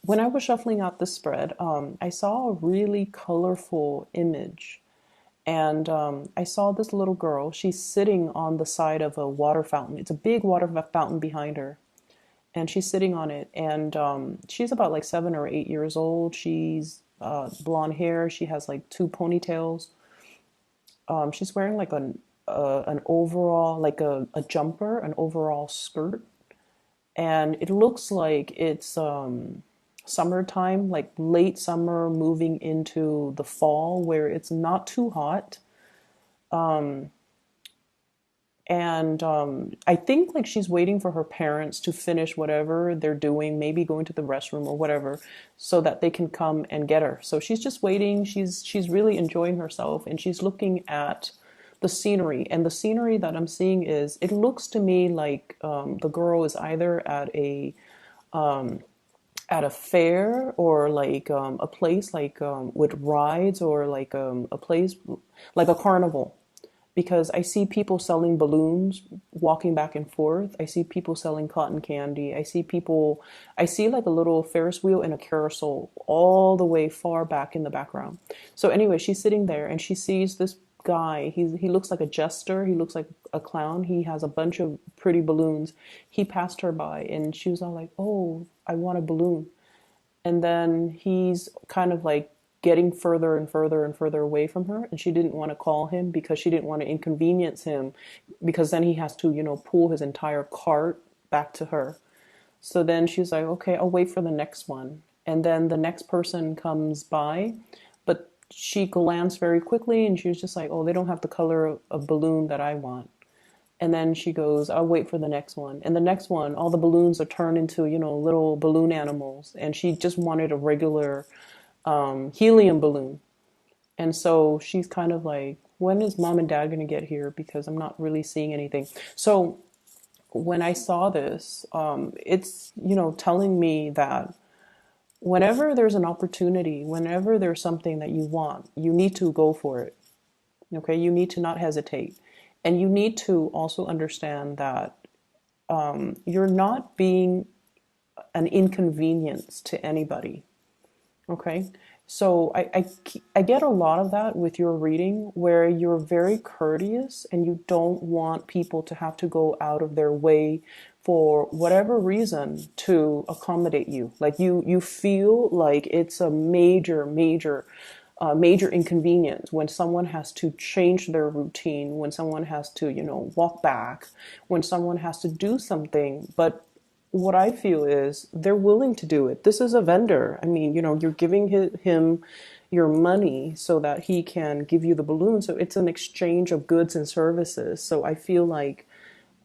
when I was shuffling out the spread, I saw a really colorful image. And I saw this little girl. She's sitting on the side of a water fountain. It's a big water fountain behind her. And she's sitting on it. And she's about like 7 or 8 years old. She's blonde hair. She has like two ponytails. She's wearing like an overall, like a jumper, an overall skirt. And it looks like it's summertime, like late summer moving into the fall where it's not too hot. And I think like she's waiting for her parents to finish whatever they're doing, maybe going to the restroom or whatever, so that they can come and get her. So she's just waiting. She's really enjoying herself, and she's looking at the scenery. And the scenery that I'm seeing is, it looks to me like the girl is either at a fair, or like a place like with rides, or like a place like a carnival, because I see people selling balloons walking back and forth. I see people selling cotton candy. I see like a little Ferris wheel and a carousel all the way far back in the background. So anyway, she's sitting there and she sees this guy. He looks like a jester. He looks like a clown. He has a bunch of pretty balloons. He passed her by and she was all like, "Oh, I want a balloon." And then he's kind of like getting further and further and further away from her, and she didn't want to call him because she didn't want to inconvenience him, because then he has to, pull his entire cart back to her. So then she's like, "Okay, I'll wait for the next one." And then the next person comes by, but she glanced very quickly and she was just like, "Oh, they don't have the color of balloon that I want." And then she goes, "I'll wait for the next one." And the next one, all the balloons are turned into, little balloon animals. And she just wanted a regular helium balloon. And so she's kind of like, "When is mom and dad going to get here? Because I'm not really seeing anything." So when I saw this, it's, telling me that whenever there's an opportunity, whenever there's something that you want, you need to go for it. Okay, you need to not hesitate. And you need to also understand that you're not being an inconvenience to anybody. Okay. So I get a lot of that with your reading, where you're very courteous and you don't want people to have to go out of their way for whatever reason to accommodate you. Like you feel like it's a major inconvenience when someone has to change their routine, when someone has to, walk back, when someone has to do something. But what I feel is they're willing to do it. This is a vendor. I mean, you're giving him your money so that he can give you the balloon. So it's an exchange of goods and services. So I feel like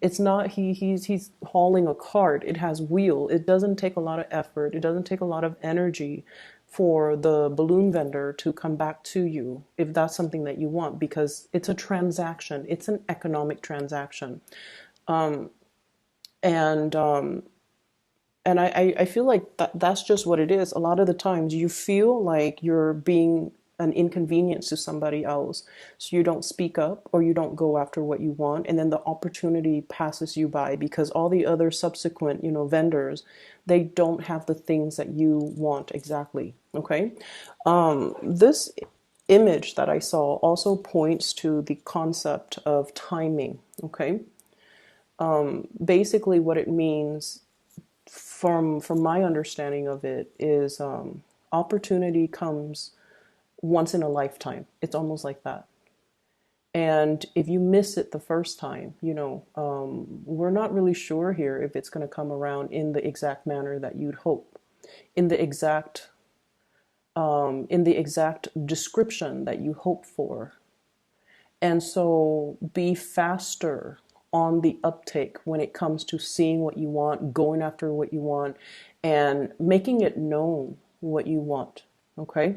it's not he's hauling a cart. It has wheel. It doesn't take a lot of effort. It doesn't take a lot of energy for the balloon vendor to come back to you if that's something that you want, because it's a transaction. It's an economic transaction. And I feel like that's just what it is. A lot of the times you feel like you're being an inconvenience to somebody else. So you don't speak up or you don't go after what you want. And then the opportunity passes you by because all the other subsequent, vendors, they don't have the things that you want exactly. Okay. This image that I saw also points to the concept of timing. Okay. Basically what it means from my understanding of it is opportunity comes once in a lifetime. It's almost like that. And if you miss it the first time, we're not really sure here if it's going to come around in the exact manner that you'd hope, in the exact description that you hope for. And so be faster on the uptake when it comes to seeing what you want, going after what you want, and making it known what you want. Okay?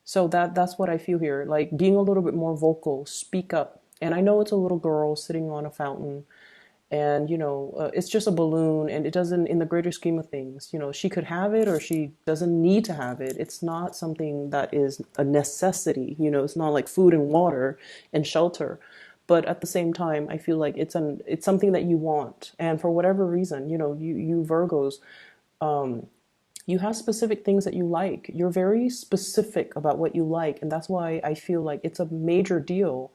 So that's what I feel here. Like being a little bit more vocal, speak up. And I know it's a little girl sitting on a fountain, and it's just a balloon, and it doesn't, in the greater scheme of things, she could have it or she doesn't need to have it. It's not something that is a necessity. It's not like food and water and shelter. But at the same time, I feel like it's something that you want, and for whatever reason, you Virgos, You have specific things that you like. You're very specific about what you like, and that's why I feel like it's a major deal.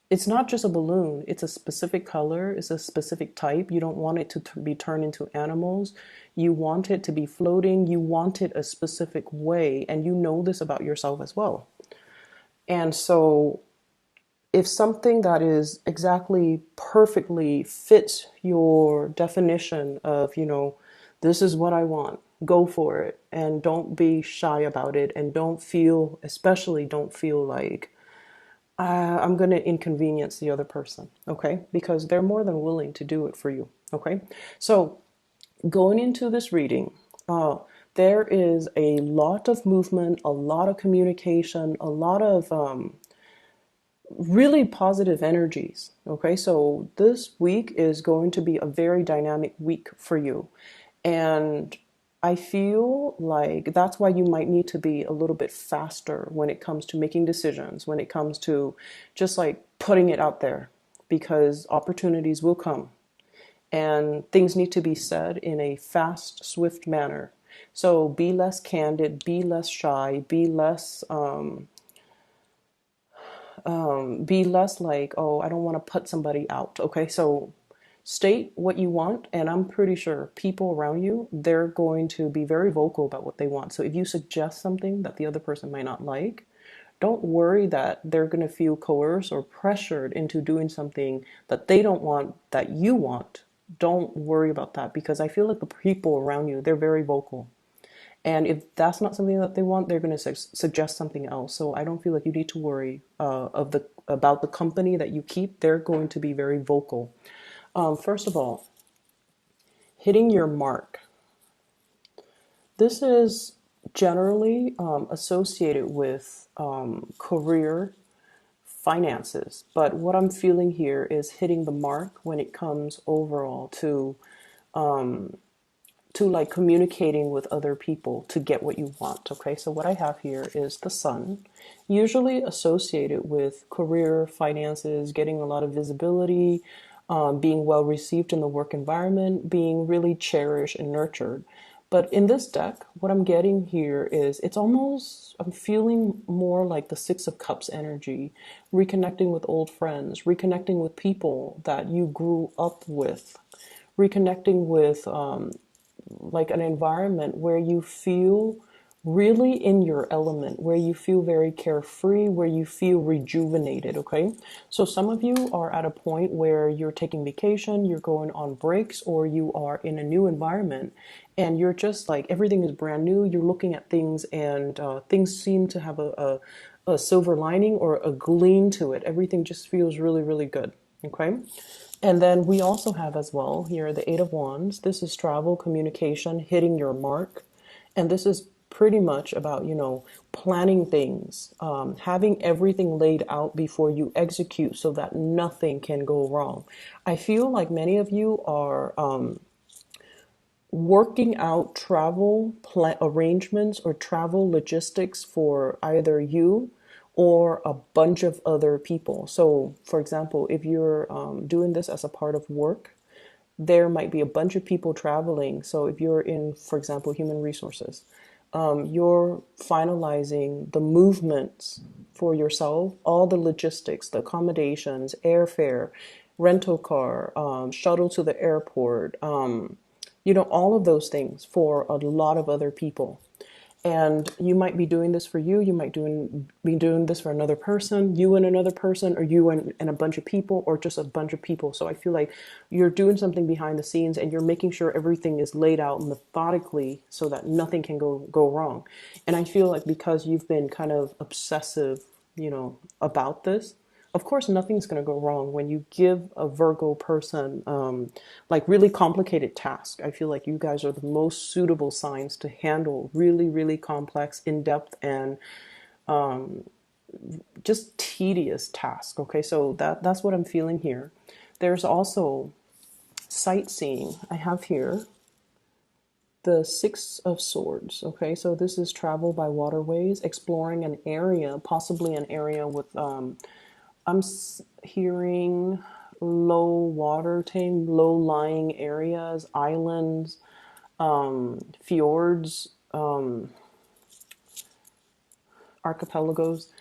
It's not just a balloon, it's a specific color, it's a specific type. You don't want it to be turned into animals. You want it to be floating. You want it a specific way, and you know this about yourself as well. And so if something that is exactly perfectly fits your definition of, this is what I want, go for it. And don't be shy about it. And especially don't feel like I'm going to inconvenience the other person. Okay. Because they're more than willing to do it for you. Okay. So going into this reading, there is a lot of movement, a lot of communication, a lot of really positive energies. Okay, so this week is going to be a very dynamic week for you. And I feel like that's why you might need to be a little bit faster when it comes to making decisions, when it comes to just like putting it out there, because opportunities will come and things need to be said in a fast, swift manner. So be less candid, be less shy, be less like, oh, I don't want to put somebody out. Okay, so state what you want, and I'm pretty sure people around you, they're going to be very vocal about what they want. So if you suggest something that the other person might not like, don't worry that they're going to feel coerced or pressured into doing something that they don't want that you want. Don't worry about that, because I feel like the people around you, they're very vocal. And if that's not something that they want, they're going to suggest something else. So I don't feel like you need to worry about the company that you keep. They're going to be very vocal. First of all, hitting your mark. This is generally associated with career, finances. But what I'm feeling here is hitting the mark when it comes overall to like communicating with other people to get what you want. Okay, so what I have here is the sun, usually associated with career, finances, getting a lot of visibility, being well received in the work environment, being really cherished and nurtured. But in this deck, what I'm getting here is I'm feeling more like the Six of Cups energy, reconnecting with old friends, reconnecting with people that you grew up with, reconnecting with like an environment where you feel really in your element, where you feel very carefree, where you feel rejuvenated. Okay, so some of you are at a point where you're taking vacation, you're going on breaks, or you are in a new environment and you're just like, everything is brand new. You're looking at things and things seem to have a silver lining or a gleam to it. Everything just feels really, really good. Okay. And then we also have as well here the Eight of Wands. This is travel, communication, hitting your mark. And this is pretty much about, planning things, having everything laid out before you execute so that nothing can go wrong. I feel like many of you are working out travel arrangements or travel logistics for either you or a bunch of other people. So, for example, if you're doing this as a part of work, there might be a bunch of people traveling. So, if you're in, for example, human resources, you're finalizing the movements for yourself, all the logistics, the accommodations, airfare, rental car, shuttle to the airport, all of those things for a lot of other people. And you might be doing this for you. You might be doing this for another person, you and another person, or you and a bunch of people, or just a bunch of people. So I feel like you're doing something behind the scenes and you're making sure everything is laid out methodically so that nothing can go wrong. And I feel like because you've been kind of obsessive, about this, of course, nothing's going to go wrong when you give a Virgo person like really complicated tasks. I feel like you guys are the most suitable signs to handle really, really complex, in-depth, and just tedious tasks. Okay, so that's what I'm feeling here. There's also sightseeing. I have here the Six of Swords. Okay, so this is travel by waterways, exploring an area, possibly an area with I'm hearing low water tame, low lying areas, islands, fjords, archipelagos,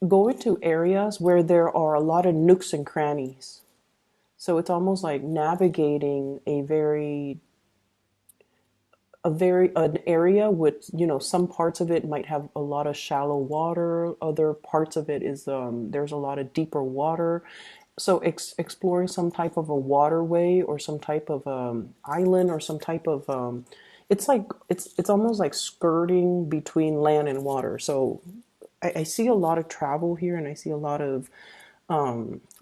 go into areas where there are a lot of nooks and crannies. So it's almost like navigating an area with, some parts of it might have a lot of shallow water, other parts of it is there's a lot of deeper water. So exploring some type of a waterway or some type of island or some type of it's like it's almost like skirting between land and water. So I see a lot of travel here, and I see a lot of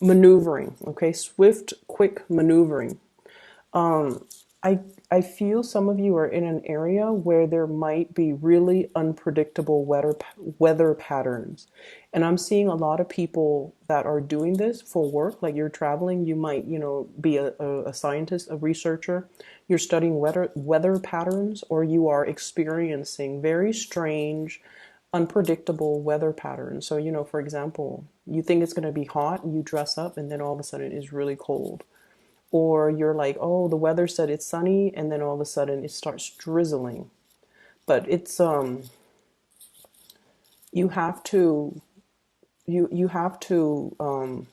maneuvering. Okay, swift, quick maneuvering. I I feel some of you are in an area where there might be really unpredictable weather patterns. And I'm seeing a lot of people that are doing this for work, like you're traveling, you might, be a scientist, a researcher, you're studying weather patterns, or you are experiencing very strange, unpredictable weather patterns. So, for example, you think it's going to be hot, you dress up, and then all of a sudden it's really cold. Or you're like, oh, the weather said it's sunny, and then all of a sudden it starts drizzling. But it's you have to you have to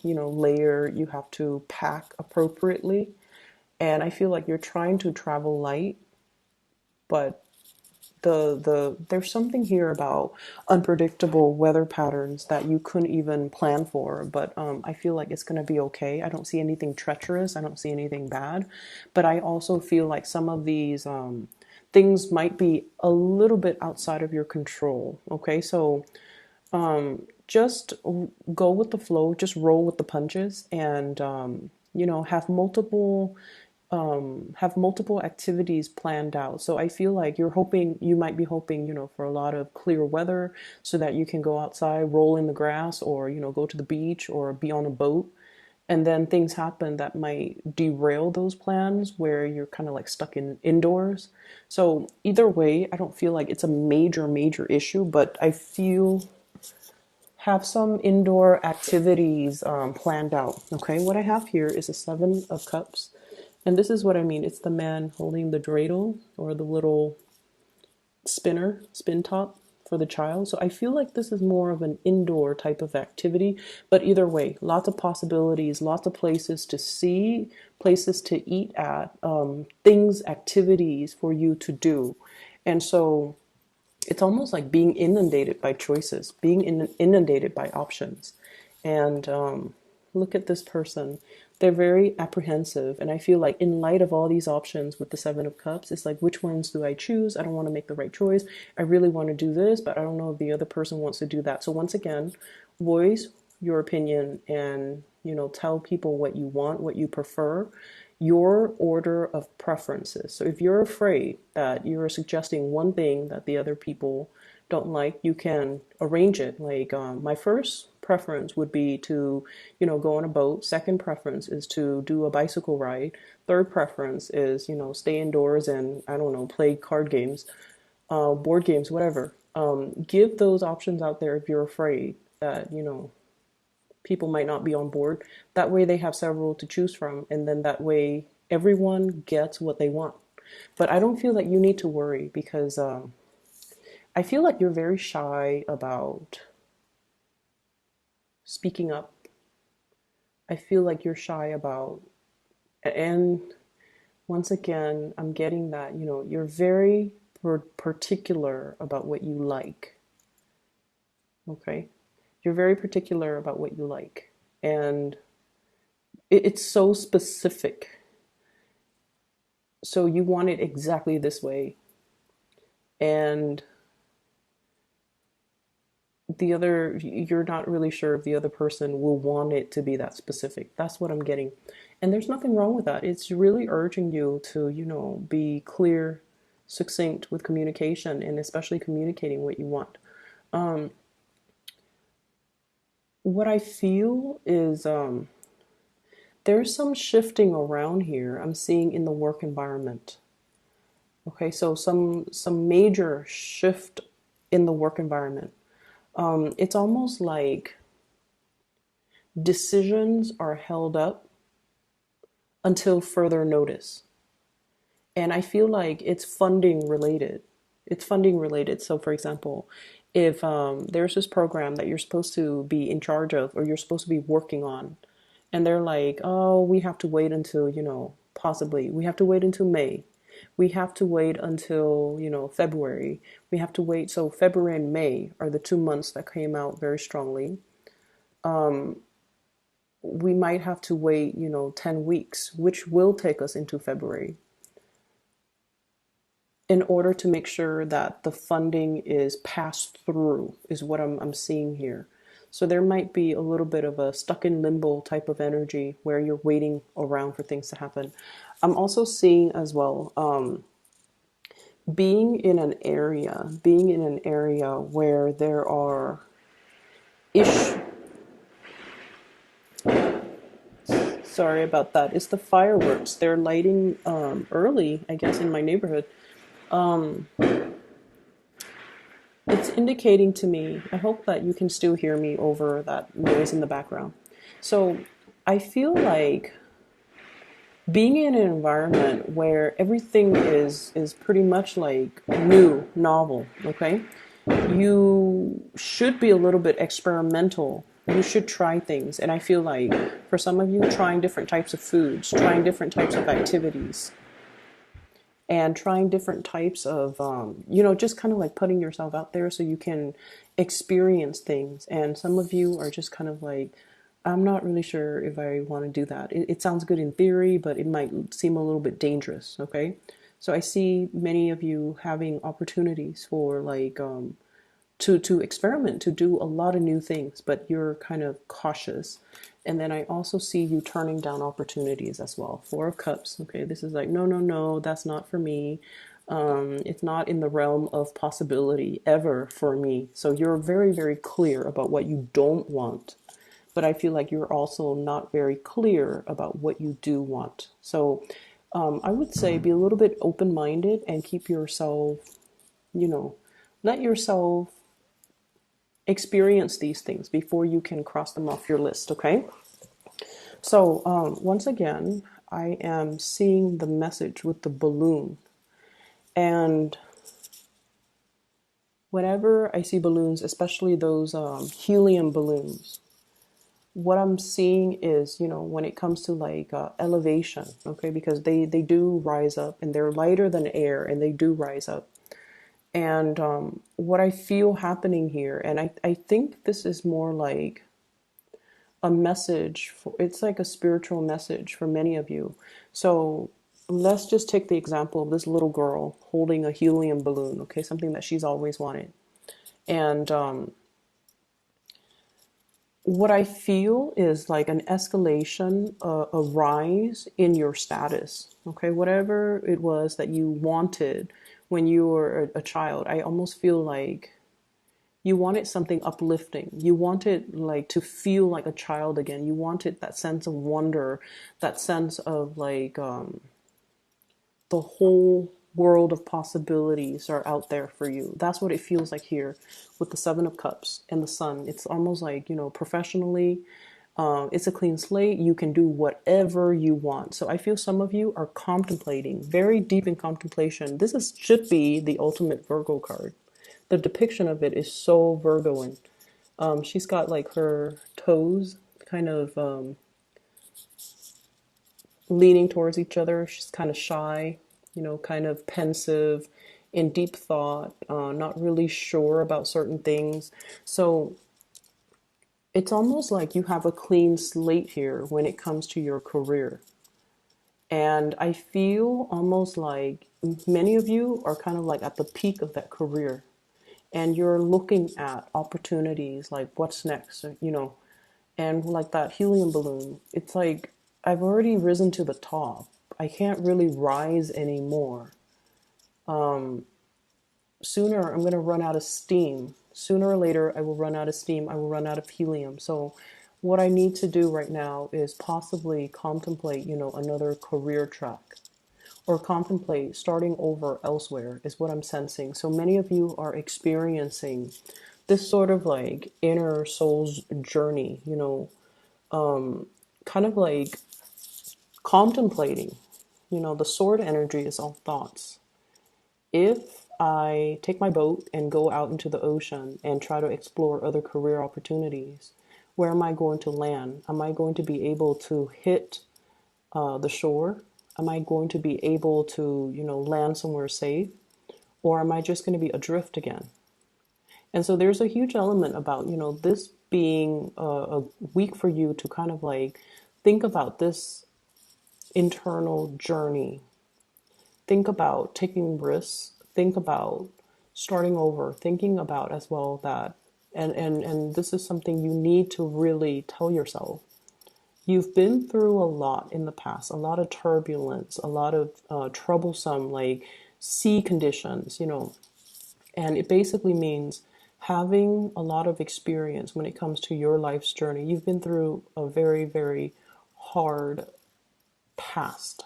layer, you have to pack appropriately. And I feel like you're trying to travel light, but there's something here about unpredictable weather patterns that you couldn't even plan for. But I feel like it's going to be okay. I don't see anything treacherous, I don't see anything bad, but I also feel like some of these things might be a little bit outside of your control. Okay, so just go with the flow, just roll with the punches, and have multiple activities planned out. So I feel like you might be hoping, for a lot of clear weather so that you can go outside, roll in the grass, or, go to the beach or be on a boat. And then things happen that might derail those plans where you're kind of like stuck indoors. So either way, I don't feel like it's a major issue, but I feel have some indoor activities planned out. Okay, what I have here is a Seven of Cups. And this is what I mean. It's the man holding the dreidel, or the little spin top for the child. So I feel like this is more of an indoor type of activity. But either way, lots of possibilities, lots of places to see, places to eat at, things, activities for you to do. And so it's almost like being inundated by choices, being inundated by options. And look at this person. They're very apprehensive. And I feel like, in light of all these options with the Seven of Cups, it's like, which ones do I choose? I don't want to make the right choice. I really want to do this, but I don't know if the other person wants to do that. So once again, voice your opinion, and, tell people what you want, what you prefer, your order of preferences. So if you're afraid that you're suggesting one thing that the other people don't like, you can arrange it. Like, my first preference would be to, go on a boat. Second preference is to do a bicycle ride. Third preference is, stay indoors and, I don't know, play card games, board games, whatever. Give those options out there if you're afraid that, people might not be on board. That way they have several to choose from, and then that way everyone gets what they want. But I don't feel that you need to worry, because I feel like you're very shy about speaking up. I feel like you're shy about, and once again, I'm getting that, you're very particular about what you like. Okay? You're very particular about what you like. And it's so specific. So you want it exactly this way. And you're not really sure if the other person will want it to be that specific. That's what I'm getting. And there's nothing wrong with that. It's really urging you to, be clear, succinct with communication, and especially communicating what you want. What I feel is there's some shifting around here I'm seeing in the work environment. Okay, so some major shift in the work environment. It's almost like decisions are held up until further notice. And I feel like it's funding related. It's funding related. So, for example, if there's this program that you're supposed to be in charge of or you're supposed to be working on, and they're like, oh, we have to wait until, possibly we have to wait until May. We have to wait until, February. We have to wait. So, February and May are the 2 months that came out very strongly. We might have to wait, 10 weeks, which will take us into February, in order to make sure that the funding is passed through, is what I'm seeing here. So there might be a little bit of a stuck in limbo type of energy where you're waiting around for things to happen. I'm also seeing as well, being in an area where there are issues. Sorry about that. It's the fireworks. They're lighting early, I guess, in my neighborhood. It's indicating to me, I hope that you can still hear me over that noise in the background. So I feel like being in an environment where everything is pretty much like new, novel, okay? You should be a little bit experimental. You should try things. And I feel like for some of you, trying different types of foods, trying different types of activities, and trying different types of, just kind of like putting yourself out there so you can experience things. And some of you are just kind of like, I'm not really sure if I want to do that. It sounds good in theory, but it might seem a little bit dangerous, okay? So I see many of you having opportunities for like, to experiment, to do a lot of new things, but you're kind of cautious. And then I also see you turning down opportunities as well. Four of Cups. Okay, this is like, no, no, no, that's not for me. It's not in the realm of possibility ever for me. So you're very, very clear about what you don't want. But I feel like you're also not very clear about what you do want. So I would say be a little bit open-minded and keep yourself, let yourself experience these things before you can cross them off your list, okay? So once again, I am seeing the message with the balloon. And whenever I see balloons, especially those helium balloons, what I'm seeing is, when it comes to like elevation, okay, because they do rise up and they're lighter than air and they do rise up. And what I feel happening here, and I think this is more like a message, it's like a spiritual message for many of you. So let's just take the example of this little girl holding a helium balloon, okay, something that she's always wanted. And what I feel is like an escalation, a rise in your status, okay, whatever it was that you wanted when you were a child. I almost feel like you wanted something uplifting. You wanted like to feel like a child again. You wanted that sense of wonder, that sense of like the whole world of possibilities are out there for you. That's what it feels like here with the Seven of Cups and the Sun. It's almost like, professionally, it's a clean slate. You can do whatever you want. So I feel some of you are contemplating, very deep in contemplation. Should be the ultimate Virgo card. The depiction of it is so Virgoan. She's got like her toes kind of leaning towards each other. She's kind of shy, kind of pensive, in deep thought, not really sure about certain things. So it's almost like you have a clean slate here when it comes to your career. And I feel almost like many of you are kind of like at the peak of that career. And you're looking at opportunities like what's next, and like that helium balloon. It's like, I've already risen to the top. I can't really rise anymore. Sooner I'm going to run out of steam. Sooner or later I will run out of steam. I will run out of helium. So what I need to do right now is possibly contemplate, another career track, or contemplate starting over elsewhere, is what I'm sensing. So many of you are experiencing this sort of like inner soul's journey, kind of like contemplating. The sword energy is all thoughts. If I take my boat and go out into the ocean and try to explore other career opportunities. Where am I going to land? Am I going to be able to hit the shore? Am I going to be able to, land somewhere safe? Or am I just going to be adrift again? And so there's a huge element about, this being a week for you to kind of like think about this internal journey. Think about taking risks. Think about starting over. Thinking about as well that, and this is something you need to really tell yourself. You've been through a lot in the past, a lot of turbulence, a lot of troublesome like sea conditions, and it basically means having a lot of experience when it comes to your life's journey. You've been through a very, very hard past.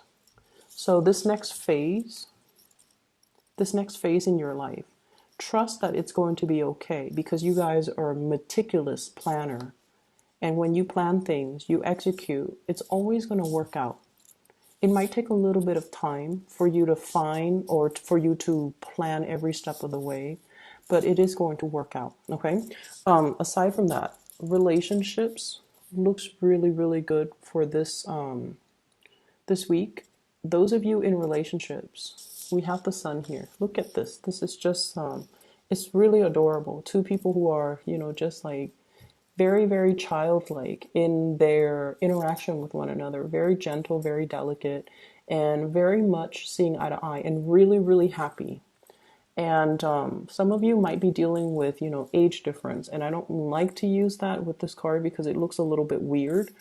So this next phase in your life, trust that it's going to be okay because you guys are a meticulous planner. And when you plan things, you execute, it's always going to work out. It might take a little bit of time for you to find or for you to plan every step of the way, but it is going to work out. Okay. Aside from that, relationships looks really, really good for this week. Those of you in relationships, we have the sun here. Look at this. This is just it's really adorable. Two people who are, just like very, very childlike in their interaction with one another, very gentle, very delicate, and very much seeing eye to eye and really, really happy. And some of you might be dealing with, age difference. And I don't like to use that with this card because it looks a little bit weird,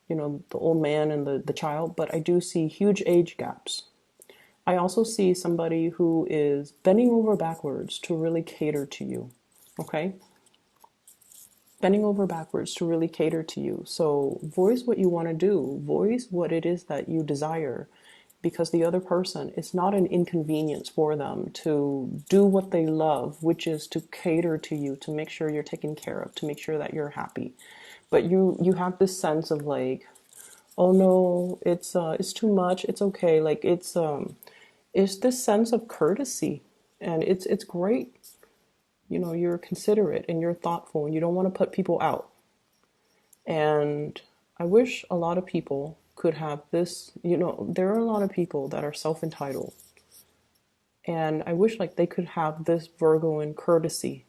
the old man and the child, but I do see huge age gaps. I also see somebody who is bending over backwards to really cater to you, okay? Bending over backwards to really cater to you. So voice what you want to do. Voice what it is that you desire, because the other person, it's not an inconvenience for them to do what they love, which is to cater to you, to make sure you're taken care of, to make sure that you're happy. But you have this sense of like, oh no, it's too much. It's okay. Like it's this sense of courtesy, and it's great. You're considerate and you're thoughtful and you don't want to put people out. And I wish a lot of people could have this, there are a lot of people that are self-entitled. And I wish like they could have this Virgoan courtesy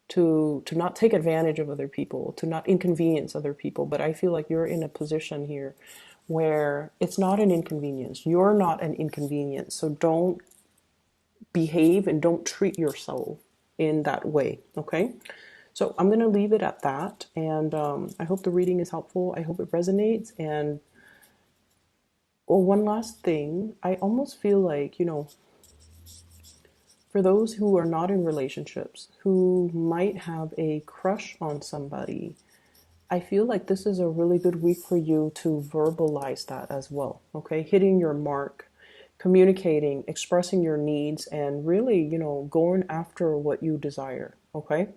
to not take advantage of other people, to not inconvenience other people. But I feel like you're in a position here where it's not an inconvenience. You're not an inconvenience. So don't behave and don't treat yourself in that way. Okay. So I'm going to leave it at that. And I hope the reading is helpful. I hope it resonates. And one last thing, I almost feel like, for those who are not in relationships, who might have a crush on somebody, I feel like this is a really good week for you to verbalize that as well. Okay. Hitting your mark, communicating, expressing your needs, and really, going after what you desire. Okay.